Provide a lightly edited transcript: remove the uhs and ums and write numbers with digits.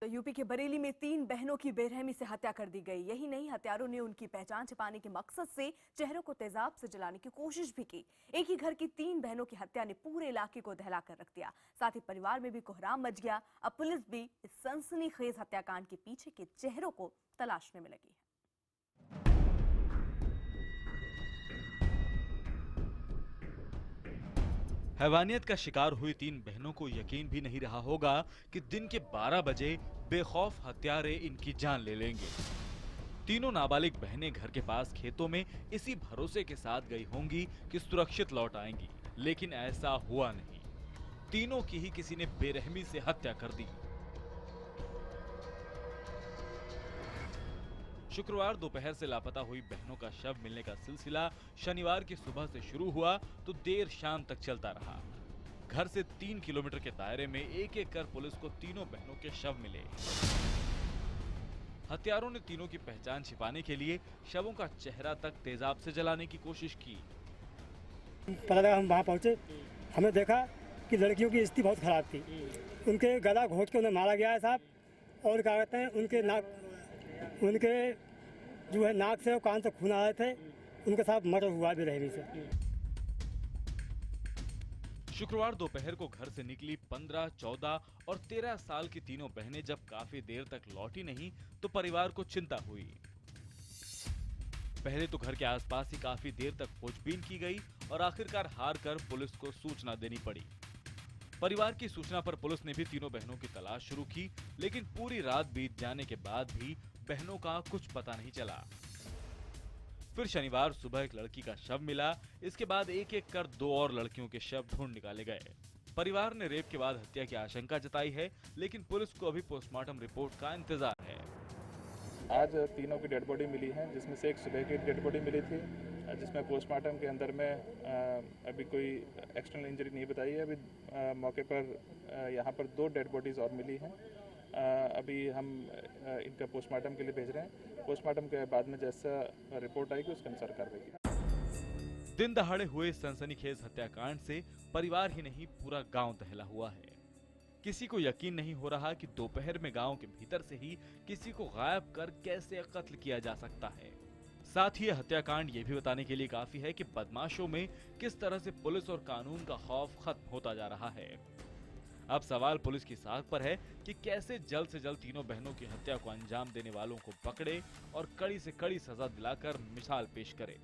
UP के बरेली में 3 बहनों की बेरहमी से हत्या कर दी गई। यही नहीं, हत्यारों ने उनकी पहचान छिपाने के मकसद से चेहरों को तेजाब से जलाने की कोशिश भी की। एक ही घर की 3 बहनों की हत्या ने पूरे इलाके को दहला कर रख दिया। साथ ही परिवार में भी कोहराम मच गया। अब पुलिस भी इस सनसनीखेज हत्याकांड के पीछे के चेहरों को तलाशने में लगी है। हैवानियत का शिकार हुई 3 बहनों को यकीन भी नहीं रहा होगा कि दिन के 12 बजे बेखौफ हत्यारे इनकी जान ले लेंगे। तीनों नाबालिग बहनें घर के पास खेतों में इसी भरोसे के साथ गई होंगी कि सुरक्षित लौट आएंगी, लेकिन ऐसा हुआ नहीं। तीनों की ही किसी ने बेरहमी से हत्या कर दी। शुक्रवार दोपहर से लापता हुई बहनों का शव मिलने का सिलसिला शनिवार की सुबह से शुरू हुआ तो देर शाम तक चलता रहा। घर से 3 किलोमीटर के दायरे में एक एक कर पुलिस को तीनों बहनों के शव मिले। हत्यारों ने तीनों की पहचान छिपाने के लिए शवों का चेहरा तक तेजाब से जलाने की कोशिश की। पता लगा, हम वहाँ पहुँचे, हमें देखा कि लड़कियों की स्थिति बहुत खराब थी। उनके गला घोंट के उन्हें मारा गया है साहब, और क्या कहते हैं, उनके जो है नाक से और कान से खून आ रहे थे। उनके साथ मर्डर हुआ बेरहमी से। शुक्रवार दोपहर को घर से निकली 15, 14 और 13 साल की तीनों बहनें जब काफी देर तक लौटी नहीं तो परिवार को चिंता हुई। पहले तो घर के आसपास ही काफी देर तक खोजबीन की गई और आखिरकार हार कर पुलिस को सूचना देनी पड़ी। परिवार की सूचना पर पुलिस ने भी तीनों बहनों की तलाश शुरू की, लेकिन पूरी रात बीत जाने के बाद भी बहनों का कुछ पता नहीं चला। फिर शनिवार सुबह एक लड़की का शव मिला। इसके बाद एक एक कर 2 और लड़कियों के शव ढूंढ निकाले गए। परिवार ने रेप के बाद हत्या की आशंका जताई है, लेकिन पुलिस को अभी पोस्टमार्टम रिपोर्ट का इंतजार है। आज तीनों की डेड बॉडी मिली है, जिसमें से एक सुबह की डेड बॉडी मिली थी, जिसमें पोस्टमार्टम के अंदर में अभी कोई एक्सटर्नल इंजरी नहीं बताई है। अभी मौके पर यहाँ पर 2 डेड बॉडीज और मिली हैं। अभी हम इनका पोस्टमार्टम के लिए भेज रहे हैं। पोस्टमार्टम के बाद में जैसा रिपोर्ट आएगी उसके अनुसार कार्रवाई की। दिन दहाड़े हुए सनसनीखेज हत्याकांड से परिवार ही नहीं पूरा गांव दहला हुआ है। किसी को यकीन नहीं हो रहा कि दोपहर में गांव के भीतर से ही किसी को गायब कर कैसे कत्ल किया जा सकता है। साथ ही यह हत्याकांड ये भी बताने के लिए काफी है कि बदमाशों में किस तरह से पुलिस और कानून का खौफ खत्म होता जा रहा है। अब सवाल पुलिस की साख पर है कि कैसे जल्द से जल्द तीनों बहनों की हत्या को अंजाम देने वालों को पकड़े और कड़ी से कड़ी सजा दिलाकर मिसाल पेश करे।